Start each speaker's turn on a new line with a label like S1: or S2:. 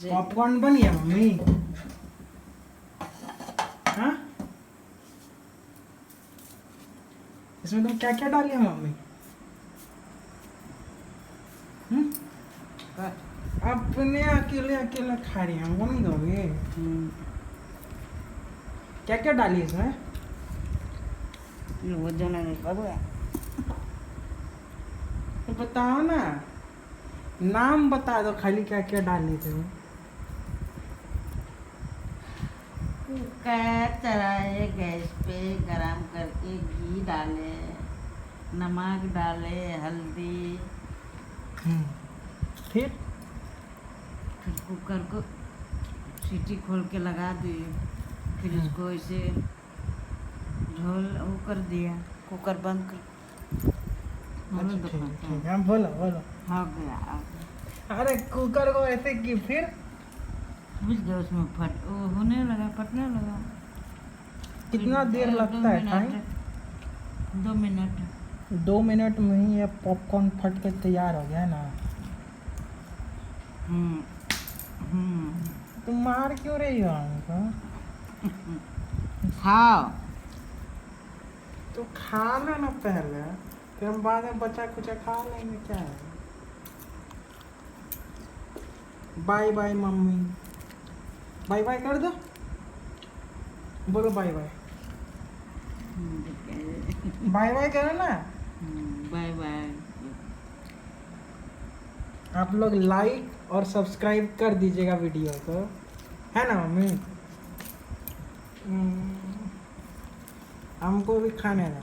S1: Popcorn बन गया mummy? हाँ, इसमें तुम क्या क्या डालिए मम्मी? अपने अकेले अकेले खा रही हैं, हमको नहीं दोगे? क्या क्या डालिए इसमें?
S2: वो जो नहीं बाबू है
S1: तो बताओ ना, नाम बता दो खाली, क्या क्या डाली थे?
S2: कुकर चढ़ाए गैस पे, गरम करके घी डाले, नमक डाले, हल्दी,
S1: फिर
S2: फिर कुकर को सीटी खोल के लगा दिए, फिर इसको ऐसे झोल वो कर दिया, कुकर बंद कर।
S1: अच्छा, ठीक है, बोलो बोलो।
S2: हो गया आ गया।
S1: अरे कुकर को ऐसे की फिर
S2: बुझ गया, उसमें फट वो होने लगा, फटने लगा।
S1: कितना
S2: फिर
S1: देर लगता है टाइम?
S2: 2 मिनट।
S1: 2 मिनट में ही ये पॉपकॉर्न फट के तैयार हो गया है ना? तुम मार क्यों रही हो हमको?
S2: खाओ।
S1: तो खा लो ना पहले, फिर हम बाद में बचा कुचा खा लेंगे, क्या है? Bye bye mummy, bye bye कर दो, बोलो बाय बाय। बाय बाय करो ना।
S2: Bye bye.
S1: आप लोग लाइक और सब्सक्राइब कर दीजिएगा वीडियो को, है ना मम्मी? हमको भी खाने देना।